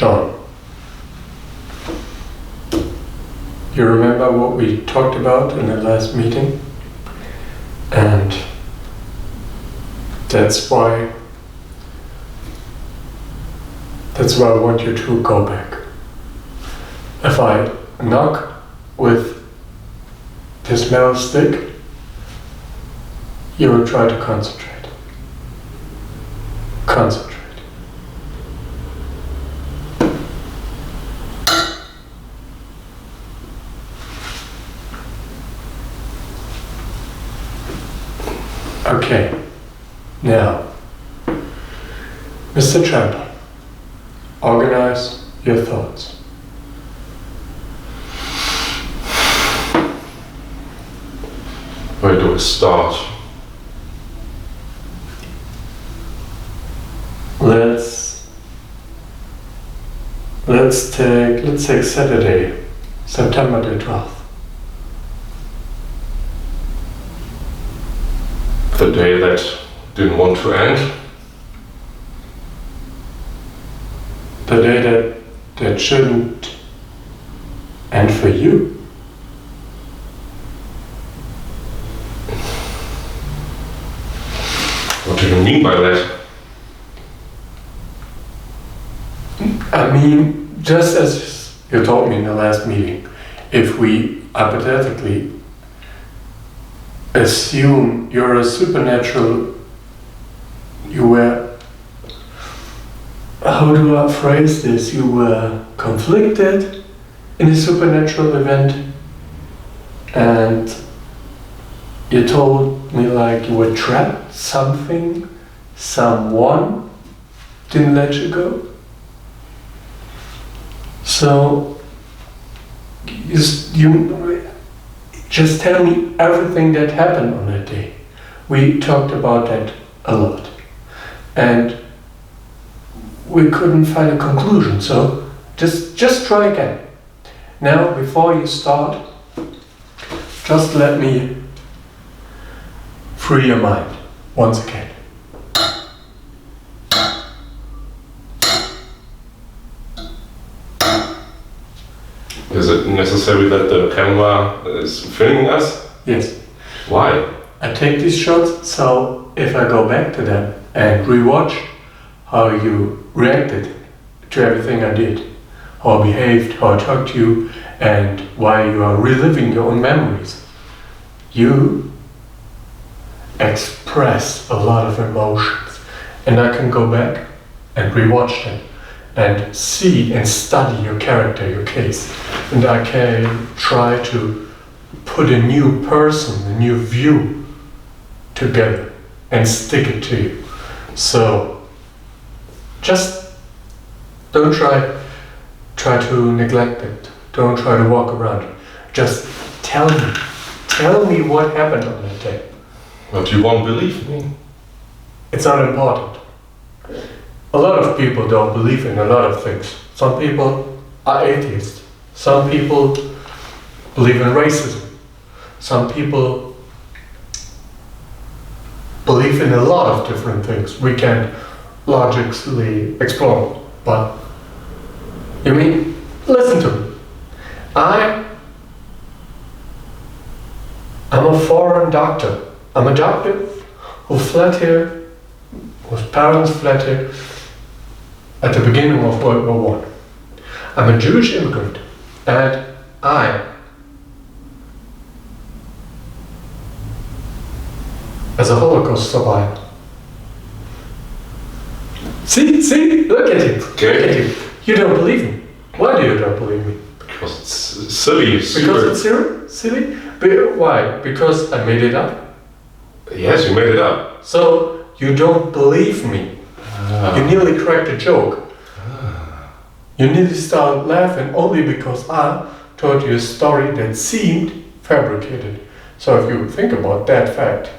John, you remember what we talked about in the last meeting? And that's why I want you to go back. If I knock with this metal stick, you will try to concentrate. Concentrate. Okay, now, Mr. Tramper, organize your thoughts. Where do we start? Let's take Saturday, September the 12th. The day that didn't want to end? The day that shouldn't end for you. What do you mean by that? I mean, just as you told me in the last meeting, if we hypothetically assume you're a supernatural, you were, how do I phrase this? You were conflicted in a supernatural event, and you told me like you were trapped, someone didn't let you go. So you just tell me everything that happened on that day. We talked about that a lot, and we couldn't find a conclusion. So just try again. Now, before you start, just let me free your mind once again. Is it necessary that the camera is filming us? Yes. Why? I take these shots, so if I go back to them and rewatch how you reacted to everything I did, how I behaved, how I talked to you, and why you are reliving your own memories, you express a lot of emotions, and I can go back and rewatch them and see and study your character, your case, and I can try to put a new person, a new view together and stick it to you. So just don't try to neglect it. Don't try to walk around it. Just tell me what happened on that day. But you won't believe me. It's not important. A lot of people don't believe in a lot of things. Some people are atheists. Some people believe in racism. Some people believe in a lot of different things we can't logically explore. But you mean, listen to me. I'm a foreign doctor. I'm a doctor who fled here, whose parents fled here at the beginning of World War I. I'm a Jewish immigrant, and I, as a Holocaust survivor. See, look at you. Okay. Look at you. You don't believe me. Why do you don't believe me? Because it's silly. Because it's silly? Why? Because I made it up? Yes, you made it up. So you don't believe me. You nearly cracked a joke. You nearly started laughing only because I told you a story that seemed fabricated. So if you think about that fact,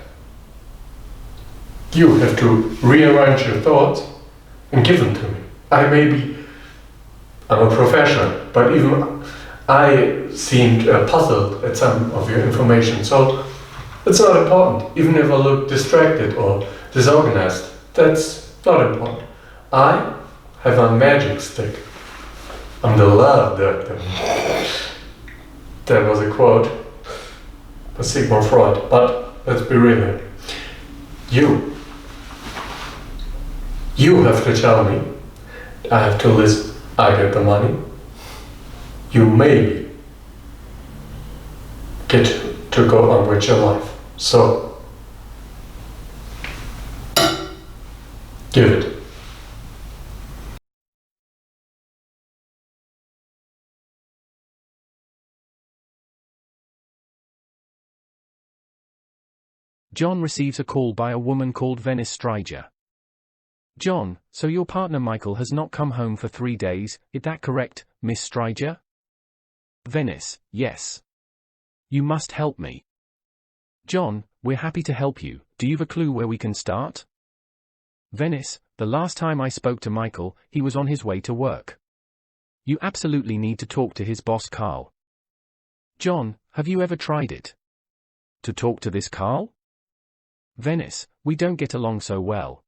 you have to rearrange your thoughts and give them to me. I'm a professional, but even I seemed puzzled at some of your information. So it's not important, even if I look distracted or disorganized. That's not important. I have a magic stick, I'm the love doctor. That was a quote by Sigmund Freud, but let's be real here. You have to tell me. I have to listen. I get the money. You maybe get to go on with your life. So, give it. John receives a call by a woman called Venice Striger. John, so your partner Michael has not come home for 3 days, is that correct, Miss Striger? Venice, yes. You must help me. John, we're happy to help you. Do you have a clue where we can start? Venice, the last time I spoke to Michael, he was on his way to work. You absolutely need to talk to his boss Carl. John, have you ever tried it? To talk to this Carl? Venice, we don't get along so well.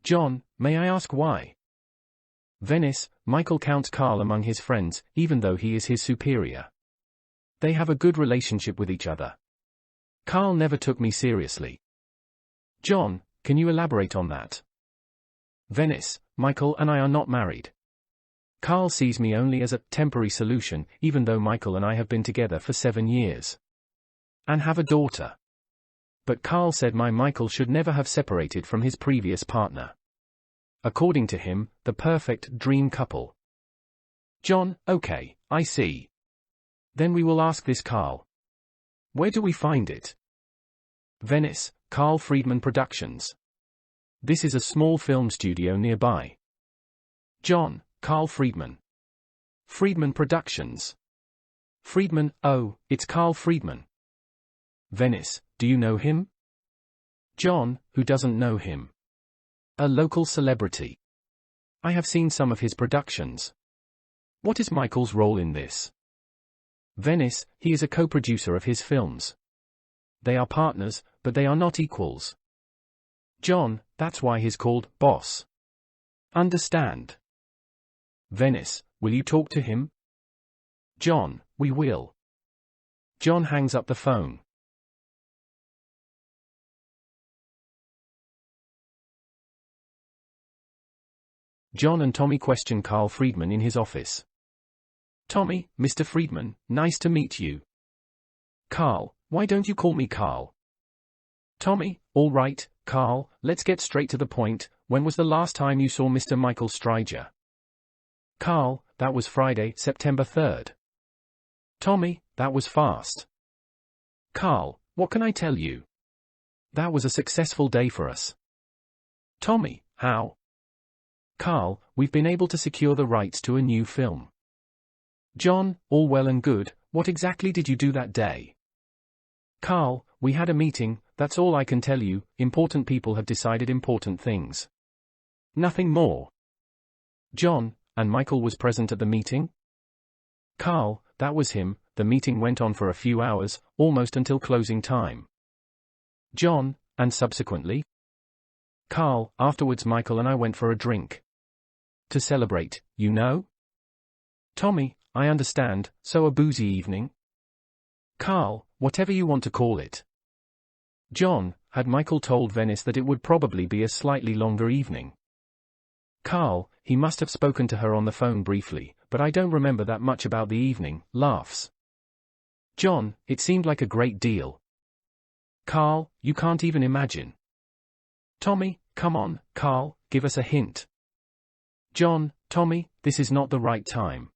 John, may I ask why? Venice, Michael counts Carl among his friends, even though he is his superior. They have a good relationship with each other. Carl never took me seriously. John, can you elaborate on that? Venice, Michael and I are not married. Carl sees me only as a temporary solution, even though Michael and I have been together for 7 years. And have a daughter. But Carl said Michael should never have separated from his previous partner. According to him, the perfect dream couple. John, okay, I see. Then we will ask this Carl. Where do we find it? Venice, Carl Friedman Productions. This is a small film studio nearby. John, Carl Friedman. Friedman Productions. Friedman, oh, it's Carl Friedman. Venice, do you know him? John, who doesn't know him? A local celebrity. I have seen some of his productions. What is Michael's role in this? Venice, he is a co-producer of his films. They are partners, but they are not equals. John, that's why he's called boss. Understand? Venice, will you talk to him? John, we will. John hangs up the phone. John and Tommy question Carl Friedman in his office. Tommy, Mr. Friedman, nice to meet you. Carl, why don't you call me Carl? Tommy, all right, Carl, let's get straight to the point. When was the last time you saw Mr. Michael Striger? Carl, that was Friday, September 3rd. Tommy, that was fast. Carl, what can I tell you? That was a successful day for us. Tommy, how? Carl, we've been able to secure the rights to a new film. John, all well and good, what exactly did you do that day? Carl, we had a meeting, that's all I can tell you, important people have decided important things. Nothing more. John, and Michael was present at the meeting? Carl, that was him, the meeting went on for a few hours, almost until closing time. John, and subsequently? Carl, afterwards Michael and I went for a drink. To celebrate, you know? Tommy, I understand, so a boozy evening? Carl, whatever you want to call it. John, had Michael told Venice that it would probably be a slightly longer evening? Carl, he must have spoken to her on the phone briefly, but I don't remember that much about the evening, laughs. John, it seemed like a great deal. Carl, you can't even imagine. Tommy, come on, Carl, give us a hint. John, Tommy, this is not the right time.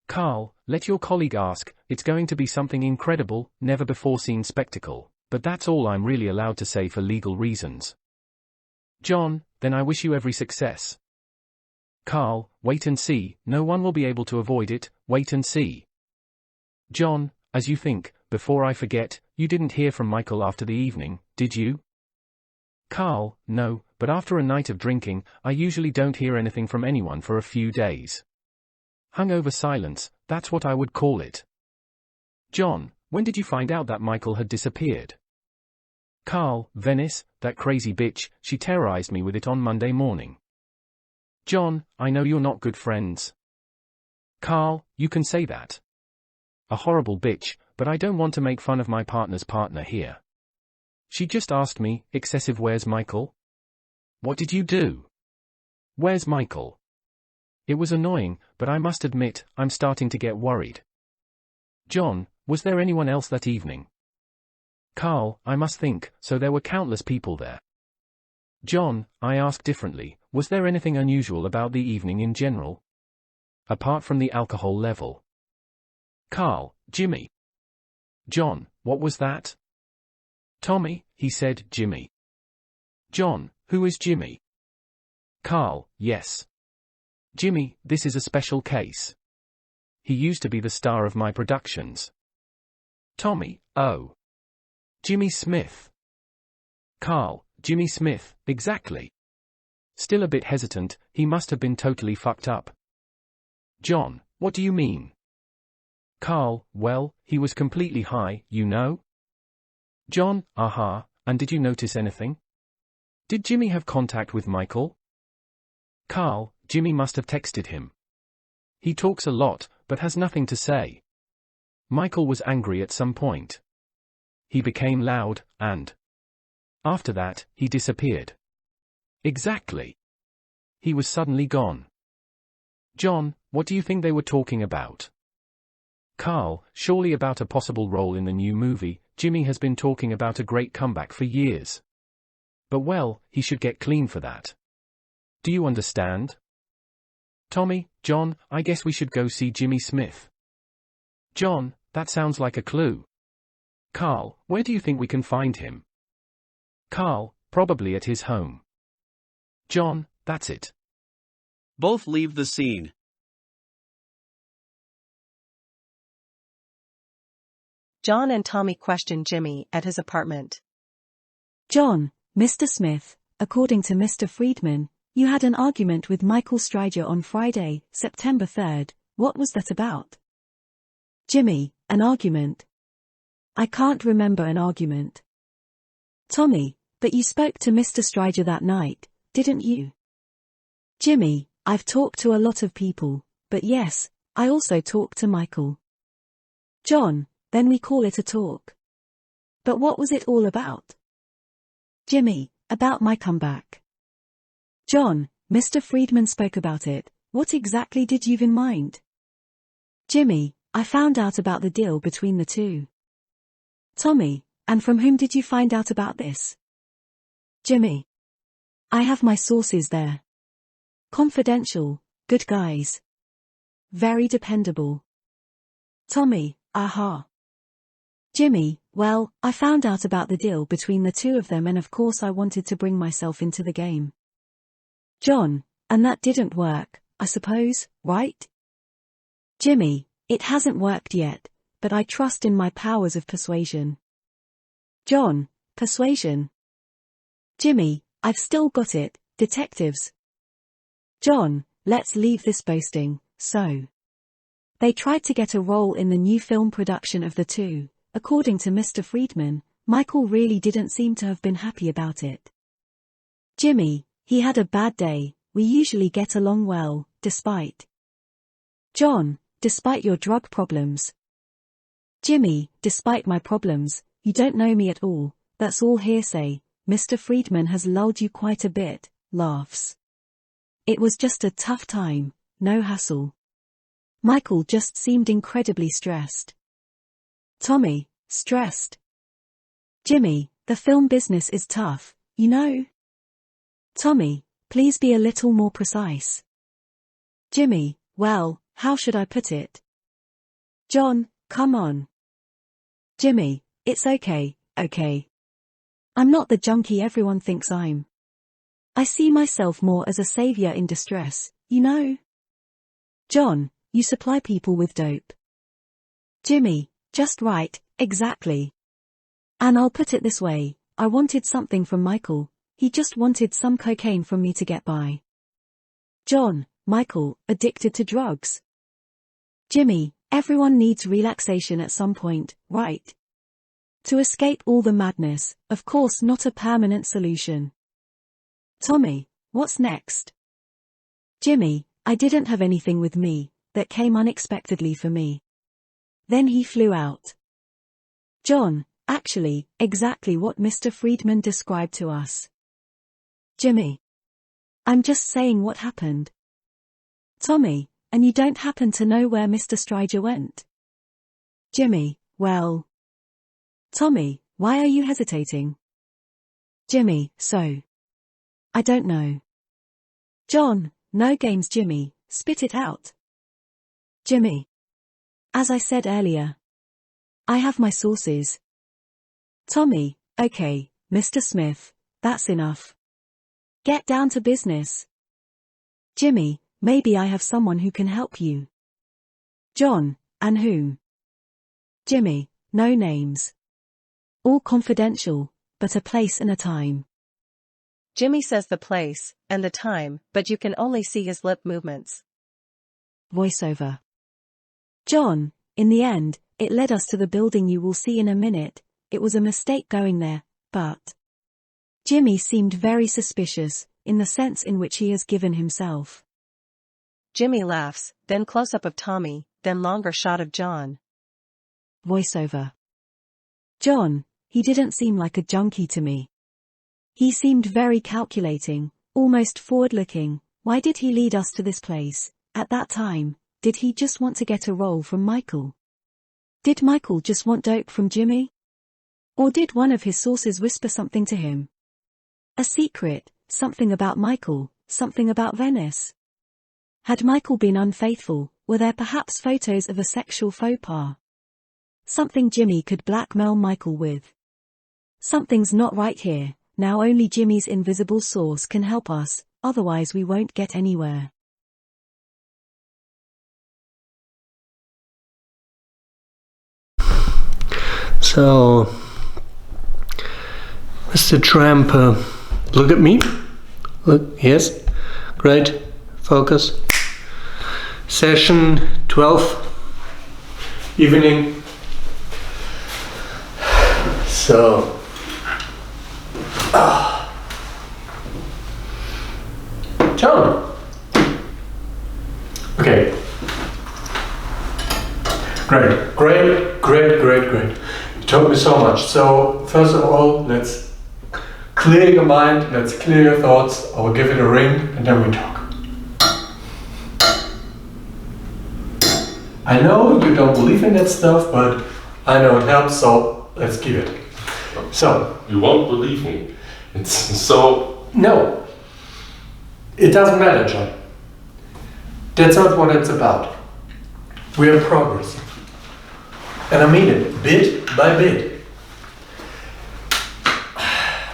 Carl, let your colleague ask, it's going to be something incredible, never before seen spectacle, but that's all I'm really allowed to say for legal reasons. John, then I wish you every success. Carl, wait and see, no one will be able to avoid it, wait and see. John, as you think, before I forget, you didn't hear from Michael after the evening, did you? Carl, no, but after a night of drinking, I usually don't hear anything from anyone for a few days. Hungover silence, that's what I would call it. John, when did you find out that Michael had disappeared? Carl, Venice, that crazy bitch, she terrorized me with it on Monday morning. John, I know you're not good friends. Carl, you can say that. A horrible bitch, but I don't want to make fun of my partner's partner here. She just asked me, excessive, where's Michael? What did you do? Where's Michael? It was annoying, but I must admit, I'm starting to get worried. John, was there anyone else that evening? Carl, I must think, so there were countless people there. John, I ask differently, was there anything unusual about the evening in general? Apart from the alcohol level. Carl, Jimmy. John, what was that? Tommy, he said, Jimmy. John, who is Jimmy? Carl, yes. Jimmy, this is a special case. He used to be the star of my productions. Tommy, oh. Jimmy Smith. Carl, Jimmy Smith, exactly. Still a bit hesitant, he must have been totally fucked up. John, what do you mean? Carl, well, he was completely high, you know? John, aha, and did you notice anything? Did Jimmy have contact with Michael? Carl, Jimmy must have texted him. He talks a lot, but has nothing to say. Michael was angry at some point. He became loud, and after that, he disappeared. Exactly. He was suddenly gone. John, what do you think they were talking about? Carl, surely about a possible role in the new movie. Jimmy has been talking about a great comeback for years. But well, he should get clean for that. Do you understand? Tommy, John, I guess we should go see Jimmy Smith. John, that sounds like a clue. Carl, where do you think we can find him? Carl, probably at his home. John, that's it. Both leave the scene. John and Tommy question Jimmy at his apartment. John, Mr. Smith, according to Mr. Friedman, you had an argument with Michael Strider on Friday, September 3rd. What was that about? Jimmy, an argument? I can't remember an argument. Tommy, but you spoke to Mr. Strider that night, didn't you? Jimmy, I've talked to a lot of people, but yes, I also talked to Michael. John, then we call it a talk. But what was it all about? Jimmy, about my comeback. John, Mr. Friedman spoke about it. What exactly did you have in mind? Jimmy, I found out about the deal between the two. Tommy, and from whom did you find out about this? Jimmy, I have my sources there. Confidential, good guys. Very dependable. Tommy, aha. Jimmy, well, I found out about the deal between the two of them and of course I wanted to bring myself into the game. John, and that didn't work, I suppose, right? Jimmy, it hasn't worked yet, but I trust in my powers of persuasion. John, persuasion. Jimmy, I've still got it, detectives. John, let's leave this boasting, so. They tried to get a role in the new film production of the two. According to Mr. Friedman, Michael really didn't seem to have been happy about it. Jimmy, he had a bad day. We usually get along well, despite. John, despite your drug problems. Jimmy, despite my problems, you don't know me at all, that's all hearsay. Mr. Friedman has lulled you quite a bit, laughs. It was just a tough time, no hassle. Michael just seemed incredibly stressed. Tommy, stressed. Jimmy, the film business is tough, you know. Tommy, please be a little more precise. Jimmy, well, how should I put it? John, come on. Jimmy, it's okay, okay. I'm not the junkie everyone thinks I'm. I see myself more as a savior in distress, you know. John, you supply people with dope. Jimmy, just right, exactly. And I'll put it this way, I wanted something from Michael, he just wanted some cocaine from me to get by. John, Michael, addicted to drugs. Jimmy, everyone needs relaxation at some point, right? To escape all the madness, of course not a permanent solution. Tommy, what's next? Jimmy, I didn't have anything with me, that came unexpectedly for me. Then he flew out. John, actually, exactly what Mr. Friedman described to us. Jimmy. I'm just saying what happened. Tommy, and you don't happen to know where Mr. Strider went? Jimmy, well. Tommy, why are you hesitating? Jimmy, so. I don't know. John, no games Jimmy, spit it out. Jimmy. As I said earlier. I have my sources. Tommy, okay, Mr. Smith, that's enough. Get down to business. Jimmy, maybe I have someone who can help you. John, and whom? Jimmy, no names. All confidential, but a place and a time. Jimmy says the place and the time, but you can only see his lip movements. Voiceover. John, in the end, it led us to the building you will see in a minute. It was a mistake going there, but Jimmy seemed very suspicious, in the sense in which he has given himself. Jimmy laughs, then close-up of Tommy, then longer shot of John. Voiceover. John, he didn't seem like a junkie to me. He seemed very calculating, almost forward-looking. Why did he lead us to this place, at that time? Did he just want to get a role from Michael? Did Michael just want dope from Jimmy? Or did one of his sources whisper something to him? A secret, something about Michael, something about Venice. Had Michael been unfaithful? Were there perhaps photos of a sexual faux pas? Something Jimmy could blackmail Michael with. Something's not right here. Now only Jimmy's invisible source can help us, otherwise we won't get anywhere. So, Mr. Tramp, look at me. Look, yes, great, focus. Session 12, evening. So, John. Okay. Great. You told me so much. So, first of all, let's clear your mind, let's clear your thoughts. I will give it a ring and then we talk. I know you don't believe in that stuff, but I know it helps, so let's give it. So. You won't believe me. It's so... No. It doesn't matter, John. That's not what it's about. We are progressing. And I mean it, bit by bit.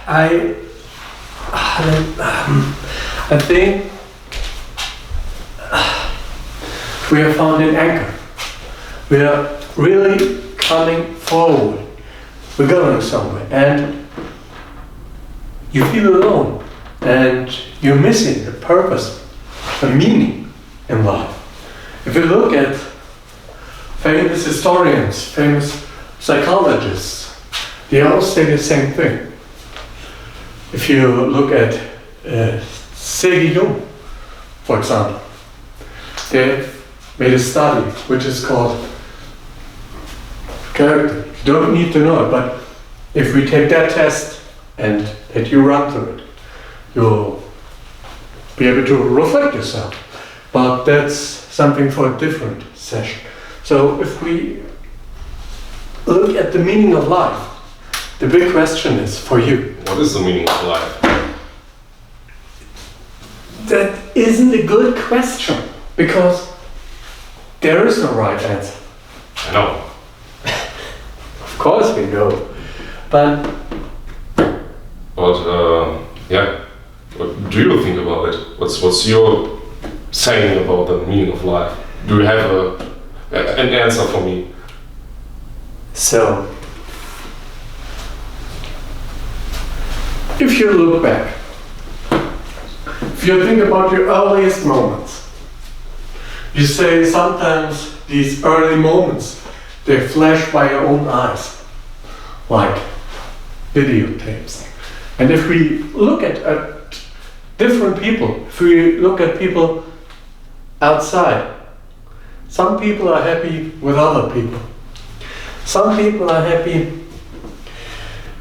I think we have found an anchor. We are really coming forward. We're going somewhere, and you feel alone, and you're missing the purpose, the meaning in life. If you look at famous historians, famous psychologists, they all say the same thing. If you look at Segi Jung, for example, they made a study which is called character. You don't need to know it, but if we take that test and that you run through it, you'll be able to reflect yourself. But that's something for a different session. So if we look at the meaning of life, the big question is for you. What is the meaning of life? That isn't a good question, because there is no right answer. I know. Of course we know, but yeah. What do you think about it? What's your saying about the meaning of life? Do you have an answer for me? So, if you look back, if you think about your earliest moments, you say sometimes these early moments, they flash by your own eyes, like videotapes. And if we look at different people, if we look at people outside, Some people are happy with other people. Some people are happy,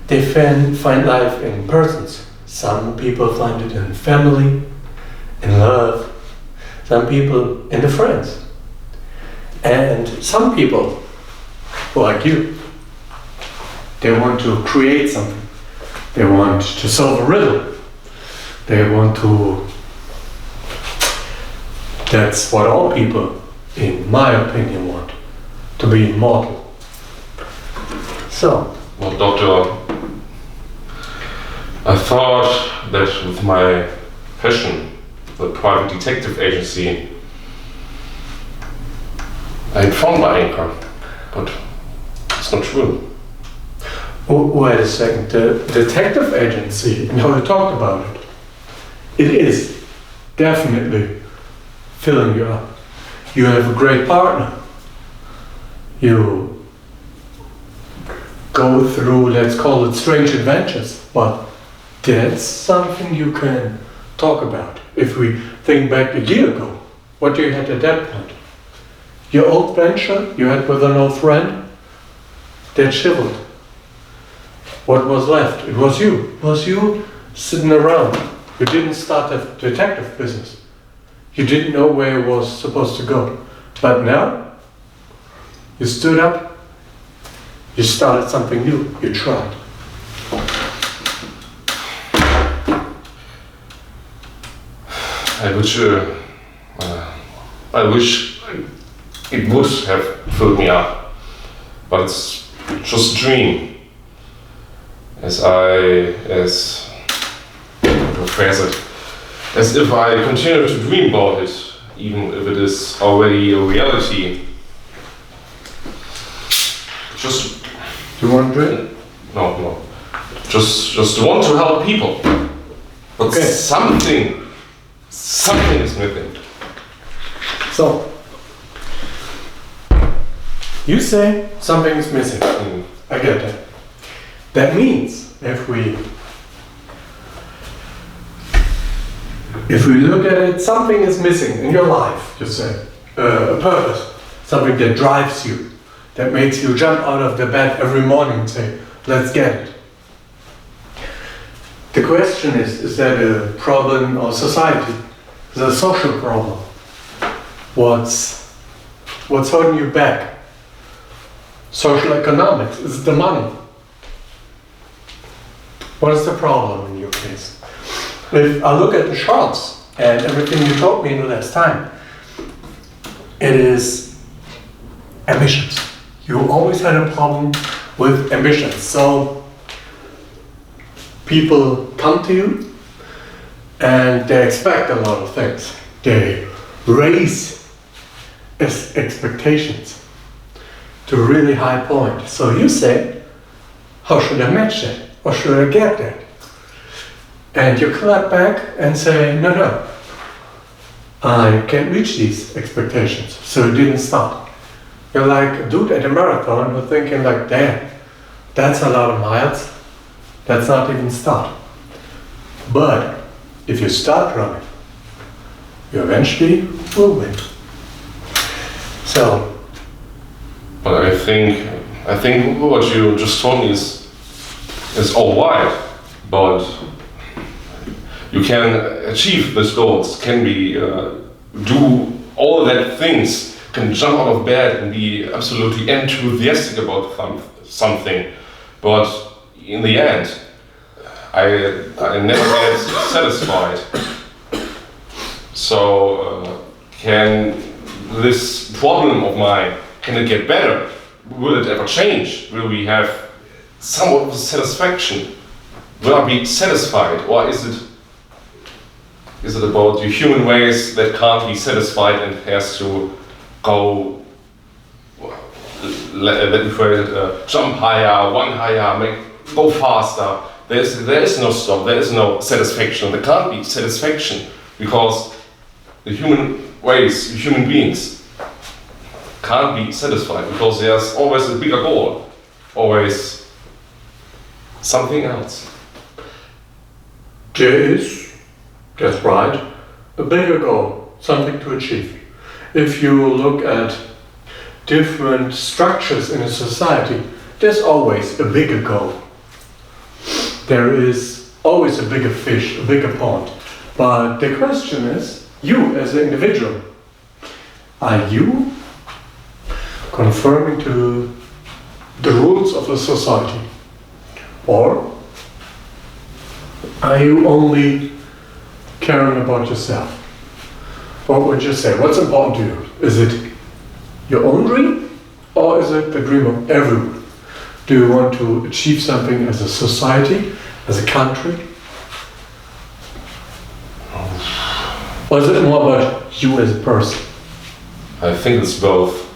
they find life in persons. Some people find it in family, in love. Some people in the friends. And some people, like you, they want to create something. They want to solve a riddle. They want to... That's what all people, in my opinion, want. To be immortal. So... Well, Doctor, I thought that with my passion, the private detective agency, I had found my anchor, but it's not true. Wait a second, the detective agency, now we talked about it. It is definitely filling you up. You have a great partner. You go through, let's call it strange adventures, but that's something you can talk about. If we think back a year ago, what you had at that point? Your old venture you had with an old friend, that shivered. What was left? It was you. It was you sitting around. You didn't start a detective business. You didn't know where it was supposed to go. But now, you stood up, you started something new, you tried. I wish it would have filled me up, but it's just a dream. As if I continue to dream about it, even if it is already a reality. Just You want to drink? no. Just want to help people. But Okay. something is missing. So, you say something is missing. I get that. That means if we look at it, something is missing in your life, you say. A purpose, something that drives you, that makes you jump out of the bed every morning and say, let's get it. The question is that a problem of society? Is it a social problem? What's holding you back? Social economics, is it the money? What is the problem in your case? If I look at the charts and everything you told me in the last time, it is ambitions. You always had a problem with ambitions. So people come to you and they expect a lot of things. They raise expectations to a really high point. So you say, how should I match that? Or should I get that? And you clap back and say, no, I can't reach these expectations. So you didn't start. You're like a dude at a marathon who's thinking like, damn, that's a lot of miles. That's not even start. But if you start running, you eventually will win. So. But I think what you just told me is all right, but you can achieve these goals, can be do all that things, can jump out of bed and be absolutely enthusiastic about something, but in the end, I never get satisfied. So can this problem of mine, can it get better? Will it ever change? Will we have somewhat of satisfaction? Will I be satisfied, or is it about the human ways that can't be satisfied and has to go, let me phrase it, jump higher, one higher, go faster. There is no stop, there is no satisfaction. There can't be satisfaction because the human ways, human beings can't be satisfied because there's always a bigger goal, always something else. There is, that's right, a bigger goal, something to achieve. If you look at different structures in a society, there's always a bigger goal. There is always a bigger fish, a bigger pond. But the question is, you as an individual, are you conforming to the rules of the society? Or are you only caring about yourself? What would you say? What's important to you? Is it your own dream, or is it the dream of everyone? Do you want to achieve something as a society, as a country? Or is it more about you as a person? I think it's both.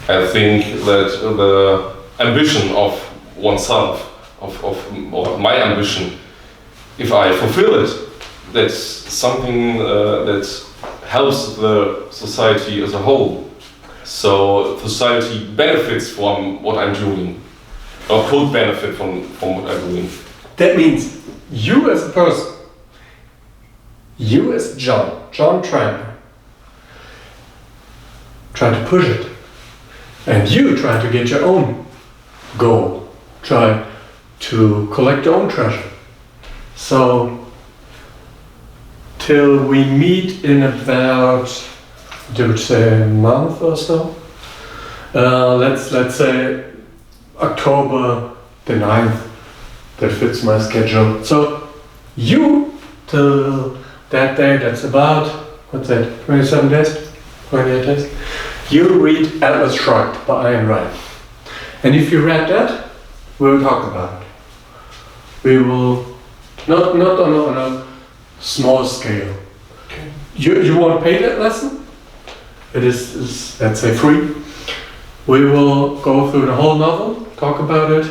I think that the ambition of oneself, or my ambition, if I fulfill it, that's something that helps the society as a whole. So society benefits from what I'm doing, or could benefit from what I'm doing. That means you as a person, you as John Tramper, try to push it. And you try to get your own goal. Try to collect your own treasure. So, till we meet in about, I would say, a month or so. Let's say October the 9th. That fits my schedule. So, you till that day, that's about, what's that, 27 days? 28 days? You read Atlas Shrugged by Ayn Rand. And if you read that, we'll talk about it. We will, not on a small scale. Okay. You want to pay that lesson? It is, let's say, free. We will go through the whole novel, talk about it,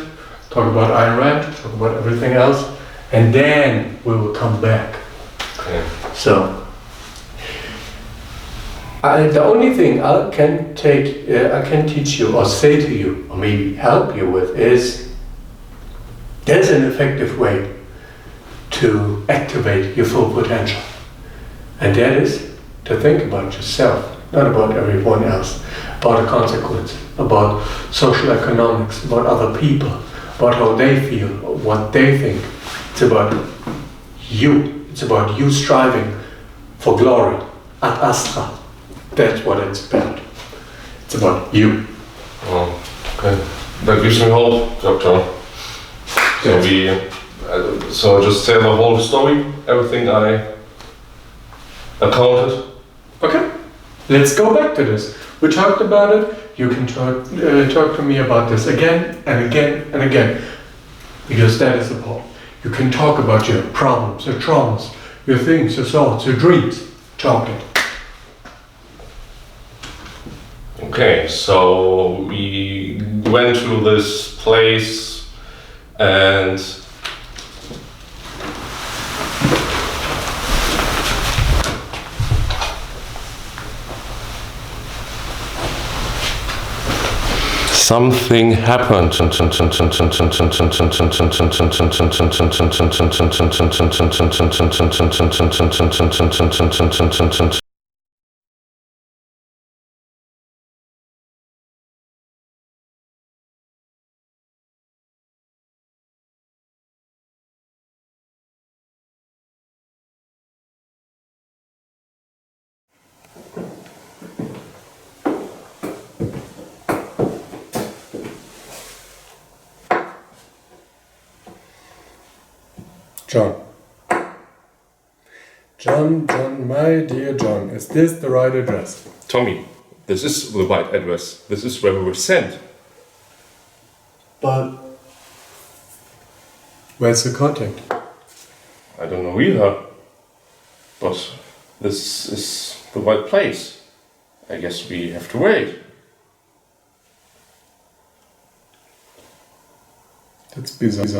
talk about Ayn Rand, talk about everything else, and then we will come back. Okay. So, the only thing I can teach you or say to you or maybe help you with is there's an effective way to activate your full potential. And that is to think about yourself, not about everyone else, about the consequences, about social economics, about other people, about how they feel, what they think. It's about you. It's about you striving for glory, ad astra. That's what it's about. It's about you. Oh, okay. That gives me hope, Doctor. So just tell the whole story, everything I accounted. Okay. Let's go back to this. We talked about it. You can talk to me about this again and again and again, because that is the point. You can talk about your problems, your traumas, your things, your thoughts, your dreams. Talk it. Okay, so we went to this place and something happened. John, my dear John, is this the right address? Tommy, this is the right address. This is where we were sent. But where's the contact? I don't know either. But this is the right place. I guess we have to wait. That's bizarre.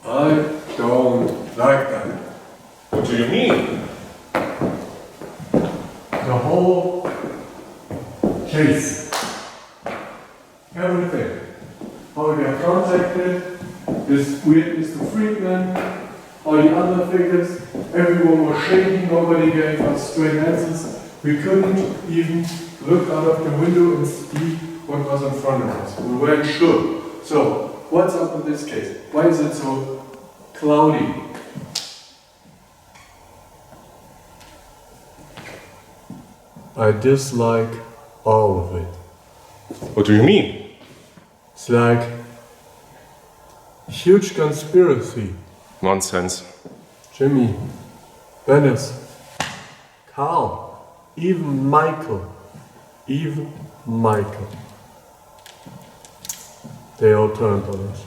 I don't like that. What do you mean? The whole case, everything, how they are contacted, this weird Mr. Friedman, all the other figures, everyone was shaking, nobody gave us straight answers. We couldn't even look out of the window and see what was in front of us. We weren't sure. So, what's up with this case? Why is it so cloudy? I dislike all of it. What do you mean? It's like huge conspiracy. Nonsense. Jimmy, Dennis, Carl, even Michael. They all turned on us.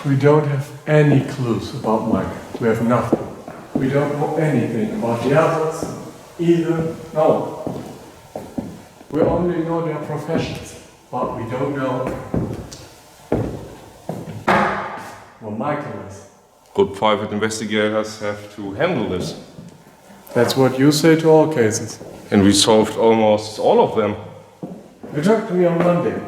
We don't have any clues about Michael. We have nothing. We don't know anything about the others either. No. We only know their professions, but we don't know what Michael is. Good private investigators have to handle this. That's what you say to all cases. And we solved almost all of them. You talked to me on Monday.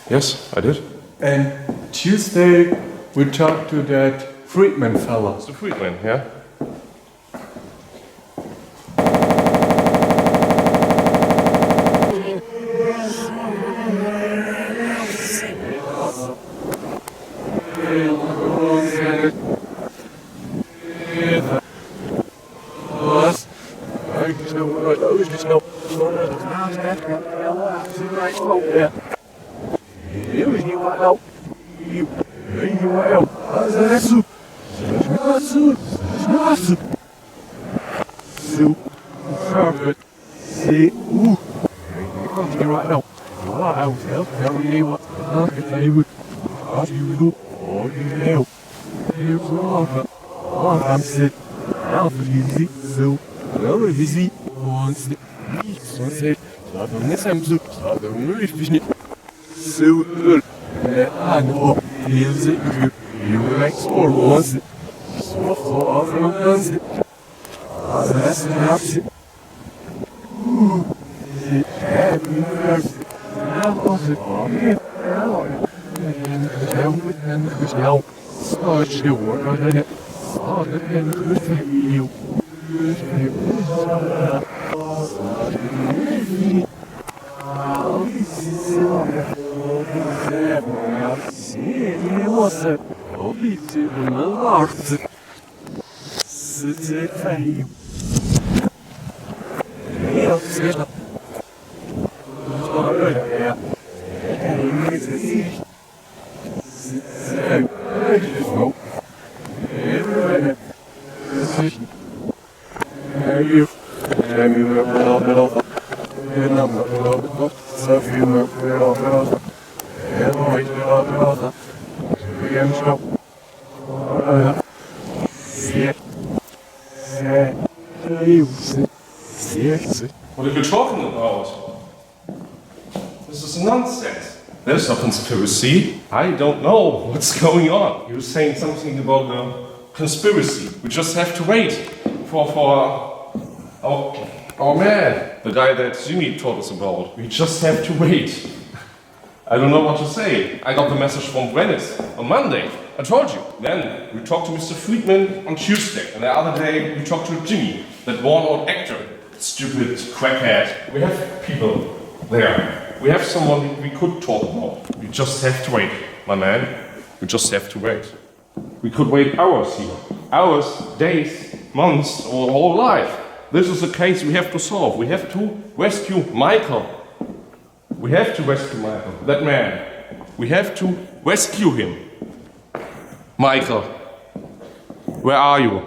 Yes, I did. And Tuesday we talked to that Friedman fella. Mr. Friedman, yeah? What are you talking about? This is nonsense. There's no conspiracy. I don't know what's going on. You're saying something about the conspiracy. We just have to wait for our man, the guy that Jimmy told us about. We just have to wait. I don't know what to say. I got the message from Venice on Monday. I told you. Then we talked to Mr. Friedman on Tuesday. And the other day we talked to Jimmy, that worn-out actor. Stupid crackhead. We have people there. We have someone we could talk about. We just have to wait, my man. We just have to wait. We could wait hours here. Hours, days, months, or whole life. This is a case we have to solve. We have to rescue Michael. We have to rescue Michael, that man. We have to rescue him. Michael, where are you?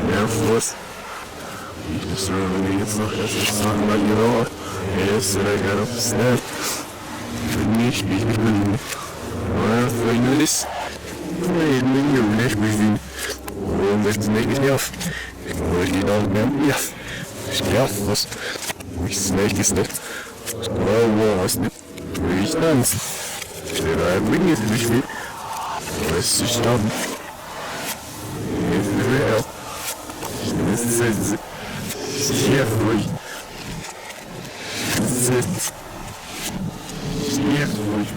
Nervos. Ich struggle jetzt noch, dass ich sagen mal, ja, yes, I got upset. Für mich, ich bin, für this. Bilmiyorum ne bileyim. Oğlum ben ne gidiyor? Ich don't remember. Ja, was? Ich snake ist nicht. Oh, was nicht? Ich tanz. Ich bin jetzt nicht viel. Was ist dann? Das ist sehr ruhig. Das ist sehr ruhig.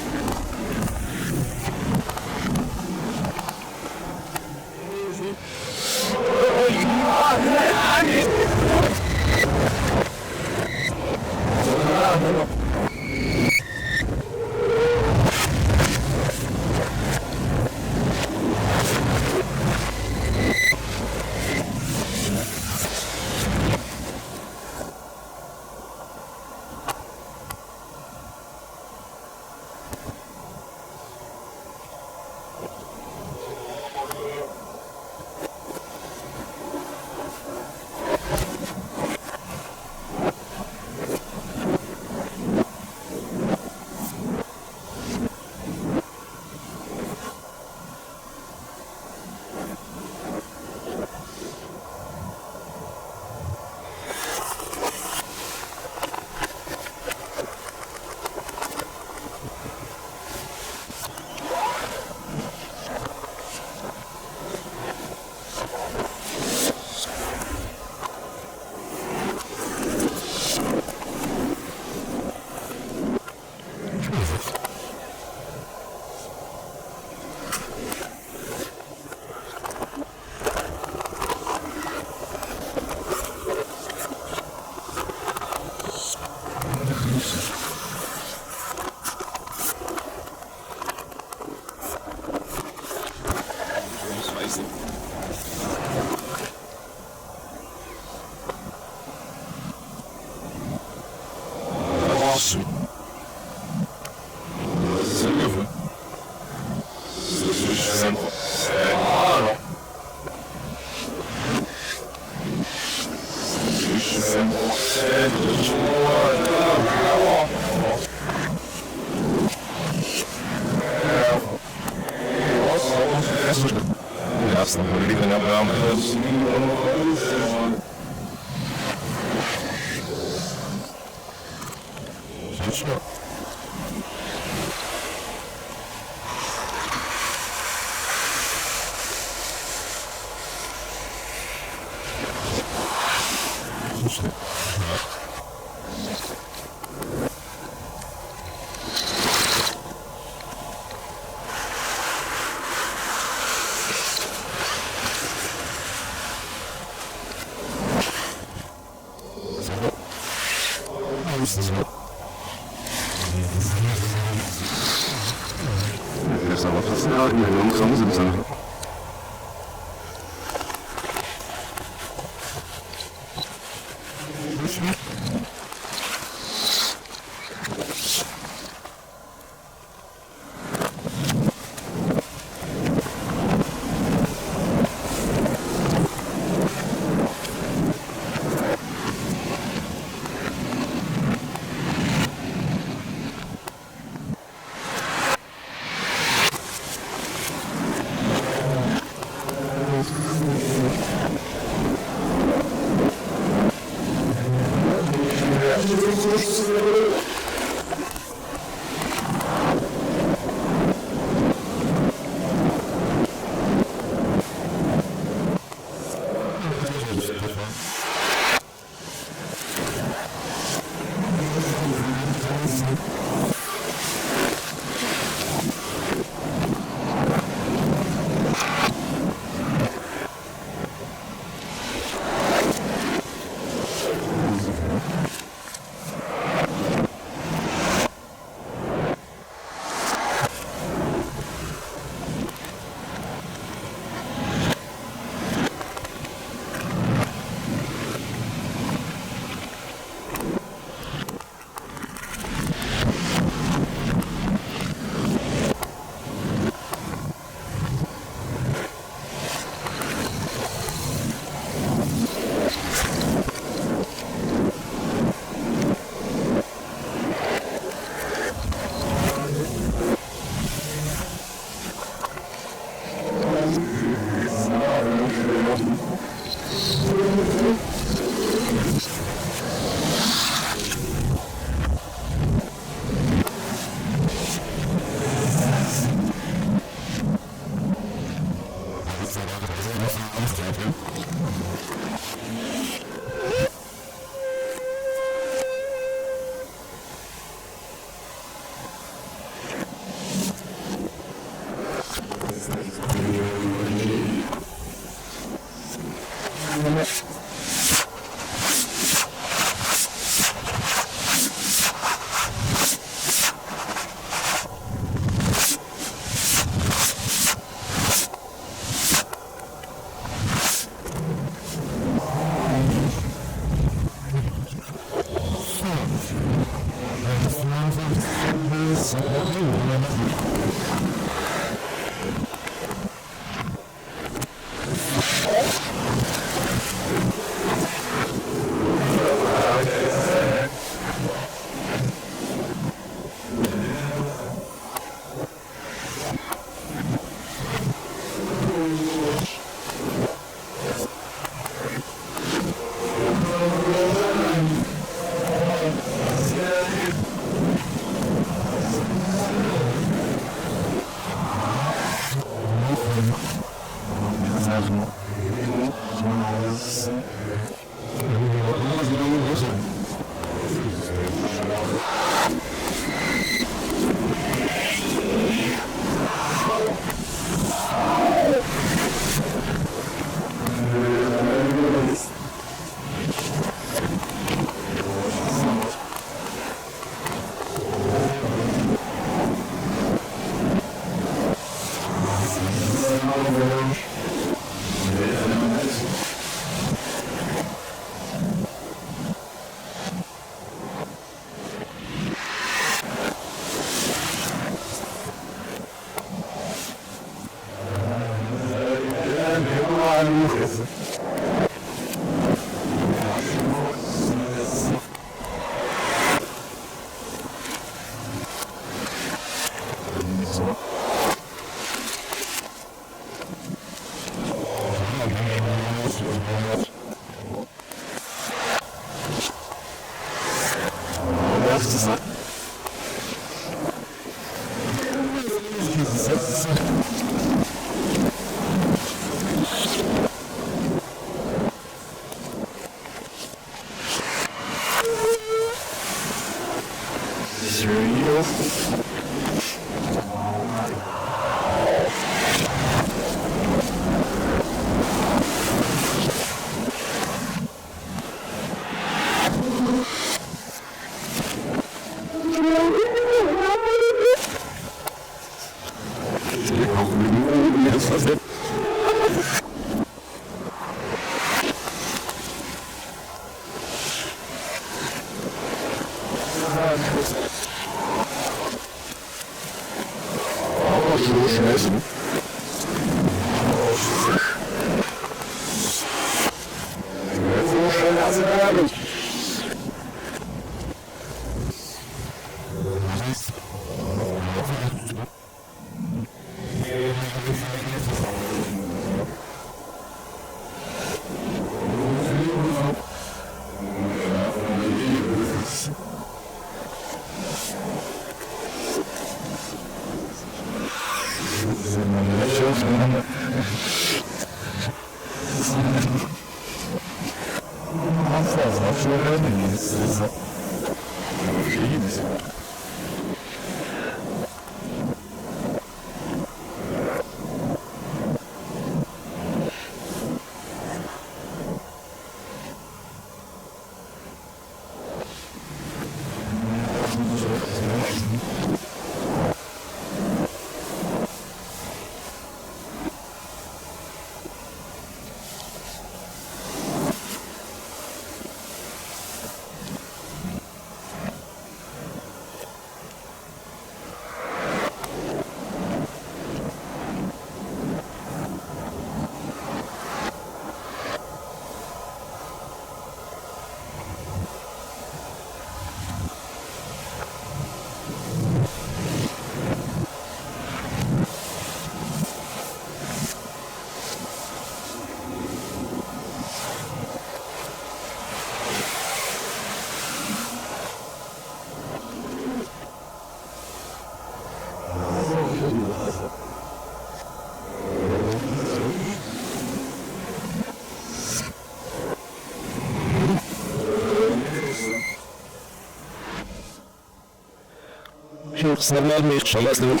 Sınırlar mı yaşamasın?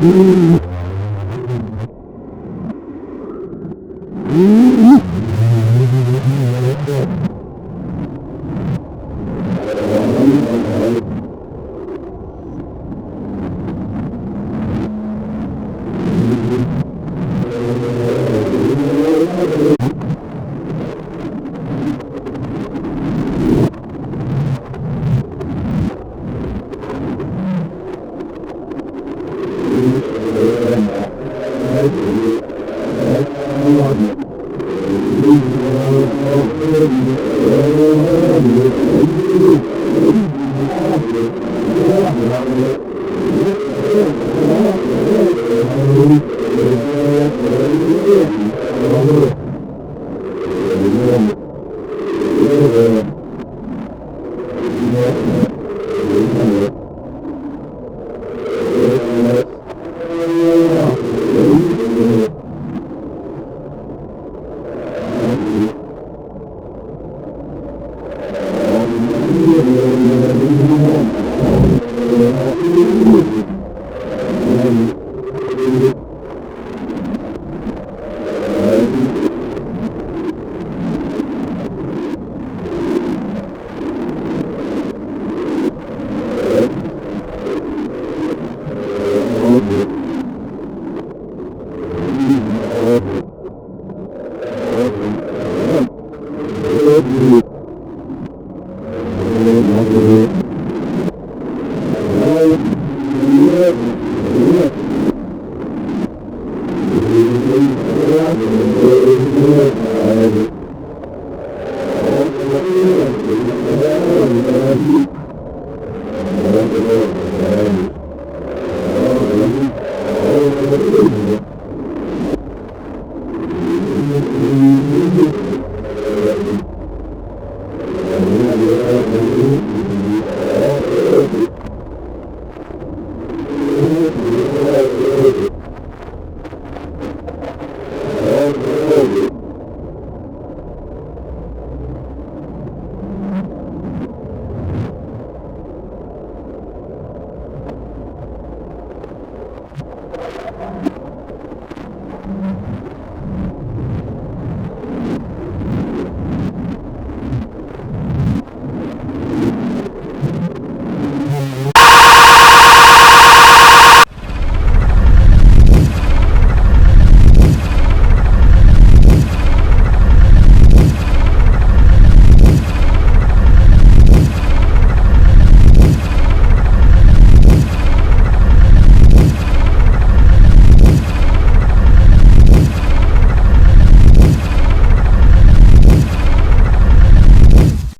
Mm-hmm.